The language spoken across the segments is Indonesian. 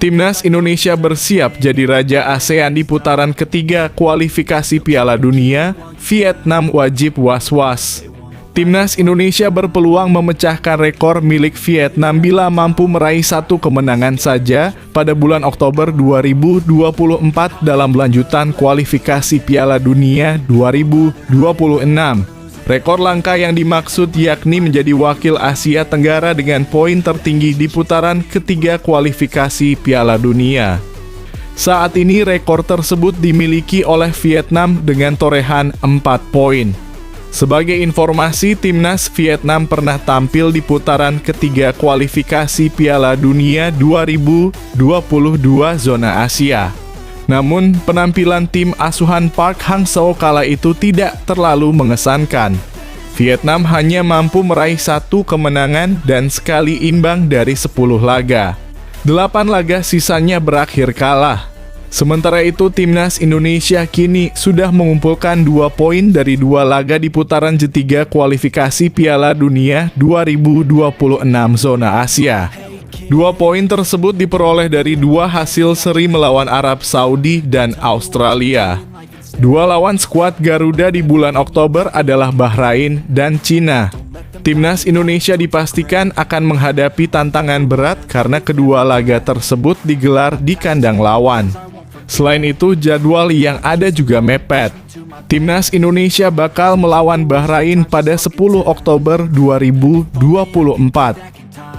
Timnas Indonesia bersiap jadi raja ASEAN di putaran ketiga kualifikasi Piala Dunia, Vietnam wajib was-was. Timnas Indonesia berpeluang memecahkan rekor milik Vietnam bila mampu meraih satu kemenangan saja pada bulan Oktober 2024 dalam lanjutan kualifikasi Piala Dunia 2026. Rekor langka yang dimaksud yakni menjadi wakil Asia Tenggara dengan poin tertinggi di putaran ketiga kualifikasi Piala Dunia. Saat ini rekor tersebut dimiliki oleh Vietnam dengan torehan 4 poin. Sebagai informasi, timnas Vietnam pernah tampil di putaran ketiga kualifikasi Piala Dunia 2022 zona Asia. Namun, penampilan tim asuhan Park Hang-seo kala itu tidak terlalu mengesankan. Vietnam hanya mampu meraih 1 kemenangan dan sekali imbang dari 10 laga. 8 laga sisanya berakhir kalah. Sementara itu, timnas Indonesia kini sudah mengumpulkan 2 poin dari 2 laga di putaran ketiga kualifikasi Piala Dunia 2026 zona Asia. 2 poin tersebut diperoleh dari 2 hasil seri melawan Arab Saudi dan Australia. 2 lawan skuad Garuda di bulan Oktober adalah Bahrain dan Cina. Timnas Indonesia dipastikan akan menghadapi tantangan berat karena kedua laga tersebut digelar di kandang lawan. Selain itu, jadwal yang ada juga mepet. Timnas Indonesia bakal melawan Bahrain pada 10 Oktober 2024.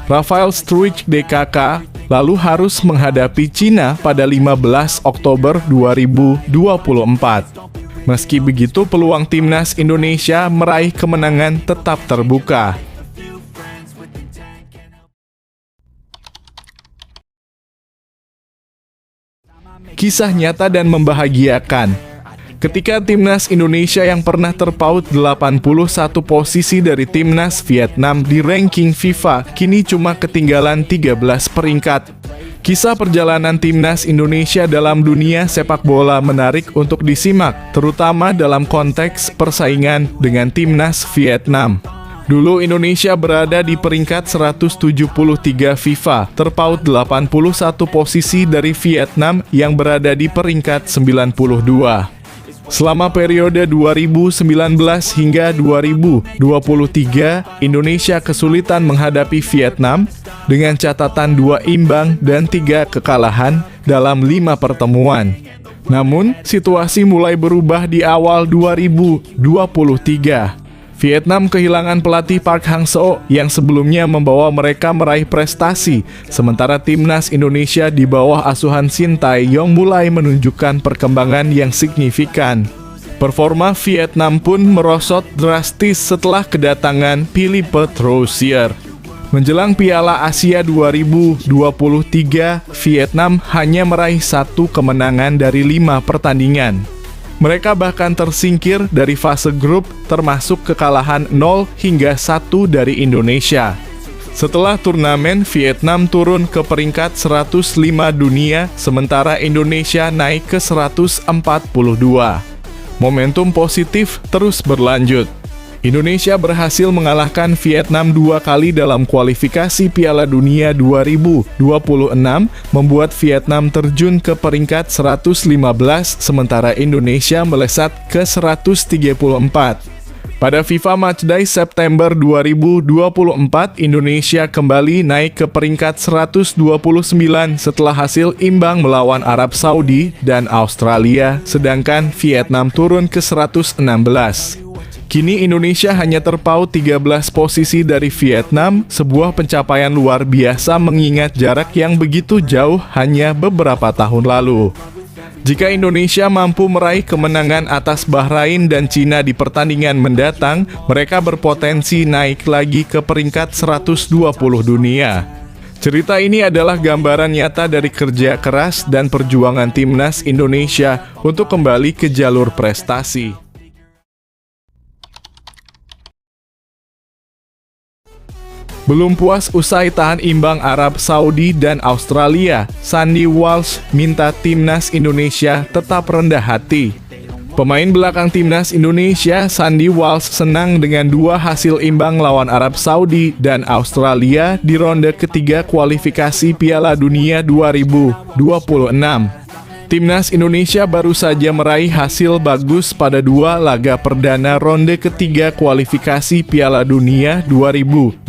Rafael Struijk DKK lalu harus menghadapi Cina pada 15 Oktober 2024. Meski begitu, peluang timnas Indonesia meraih kemenangan tetap terbuka. Kisah nyata dan membahagiakan. Ketika timnas Indonesia yang pernah terpaut 81 posisi dari timnas Vietnam di ranking FIFA kini cuma ketinggalan 13 peringkat. Kisah perjalanan timnas Indonesia dalam dunia sepak bola menarik untuk disimak, terutama dalam konteks persaingan dengan timnas Vietnam. Dulu Indonesia berada di peringkat 173 FIFA, terpaut 81 posisi dari Vietnam yang berada di peringkat 92. Selama periode 2019 hingga 2023, Indonesia kesulitan menghadapi Vietnam dengan catatan 2 imbang dan 3 kekalahan dalam 5 pertemuan. Namun, situasi mulai berubah di awal 2023. Vietnam kehilangan pelatih Park Hang-seo yang sebelumnya membawa mereka meraih prestasi, sementara timnas Indonesia di bawah asuhan Shin Tae-yong mulai menunjukkan perkembangan yang signifikan. Performa Vietnam pun merosot drastis setelah kedatangan Philippe Troussier. Menjelang Piala Asia 2023, Vietnam hanya meraih 1 kemenangan dari 5 pertandingan. Mereka bahkan tersingkir dari fase grup termasuk kekalahan 0 hingga 1 dari Indonesia. Setelah turnamen, Vietnam turun ke peringkat 105 dunia, sementara Indonesia naik ke 142. Momentum positif terus berlanjut. Indonesia berhasil mengalahkan Vietnam 2 kali dalam kualifikasi Piala Dunia 2026, membuat Vietnam terjun ke peringkat 115, sementara Indonesia melesat ke 134. Pada FIFA Matchday September 2024, Indonesia kembali naik ke peringkat 129 setelah hasil imbang melawan Arab Saudi dan Australia, sedangkan Vietnam turun ke 116. Kini Indonesia hanya terpaut 13 posisi dari Vietnam, sebuah pencapaian luar biasa mengingat jarak yang begitu jauh hanya beberapa tahun lalu. Jika Indonesia mampu meraih kemenangan atas Bahrain dan Cina di pertandingan mendatang, mereka berpotensi naik lagi ke peringkat 120 dunia. Cerita ini adalah gambaran nyata dari kerja keras dan perjuangan timnas Indonesia untuk kembali ke jalur prestasi. Belum puas usai tahan imbang Arab Saudi dan Australia, Sandy Walsh minta timnas Indonesia tetap rendah hati. Pemain belakang timnas Indonesia, Sandy Walsh, senang dengan 2 hasil imbang lawan Arab Saudi dan Australia di ronde ketiga kualifikasi Piala Dunia 2026. Timnas Indonesia baru saja meraih hasil bagus pada 2 laga perdana ronde ketiga kualifikasi Piala Dunia 2026.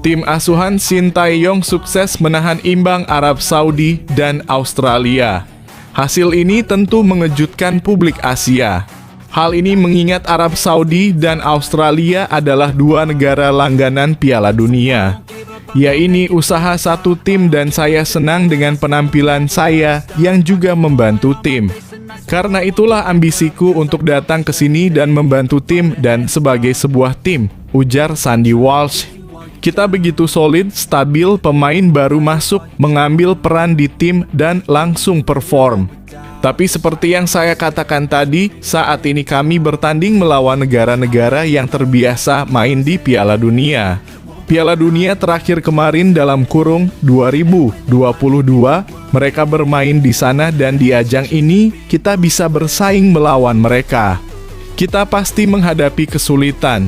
Tim asuhan Shin Tae-yong sukses menahan imbang Arab Saudi dan Australia. Hasil ini tentu mengejutkan publik Asia. Hal ini mengingat Arab Saudi dan Australia adalah 2 negara langganan Piala Dunia. Ya, ini usaha satu tim dan saya senang dengan penampilan saya yang juga membantu tim. Karena itulah ambisiku untuk datang ke sini dan membantu tim dan sebagai sebuah tim, ujar Sandy Walsh. Kita begitu solid, stabil, pemain baru masuk, mengambil peran di tim dan langsung perform. Tapi seperti yang saya katakan tadi, saat ini kami bertanding melawan negara-negara yang terbiasa main di Piala Dunia. Piala Dunia terakhir kemarin dalam kurung 2022, mereka bermain di sana dan di ajang ini kita bisa bersaing melawan mereka. Kita pasti menghadapi kesulitan.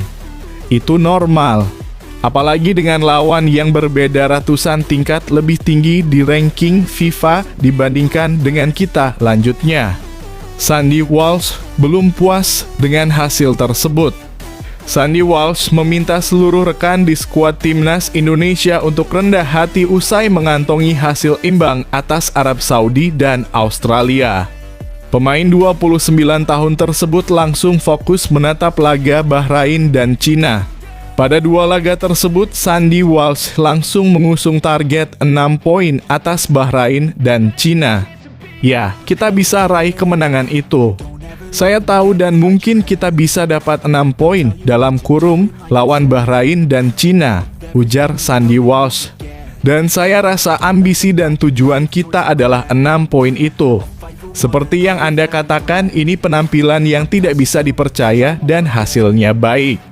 Itu normal. Apalagi dengan lawan yang berbeda ratusan tingkat lebih tinggi di ranking FIFA dibandingkan dengan kita lanjutnya. Sandy Walsh belum puas dengan hasil tersebut. Sandy Walsh meminta seluruh rekan di skuad timnas Indonesia untuk rendah hati usai mengantongi hasil imbang atas Arab Saudi dan Australia. Pemain 29 tahun tersebut langsung fokus menatap laga Bahrain dan Cina. Pada 2 laga tersebut, Sandy Walsh langsung mengusung target 6 poin atas Bahrain dan Cina. Ya, kita bisa raih kemenangan itu. Saya tahu dan mungkin kita bisa dapat 6 poin dalam kurung lawan Bahrain dan Cina, ujar Sandy Walsh. Dan saya rasa ambisi dan tujuan kita adalah 6 poin itu. Seperti yang Anda katakan, ini penampilan yang tidak bisa dipercaya dan hasilnya baik.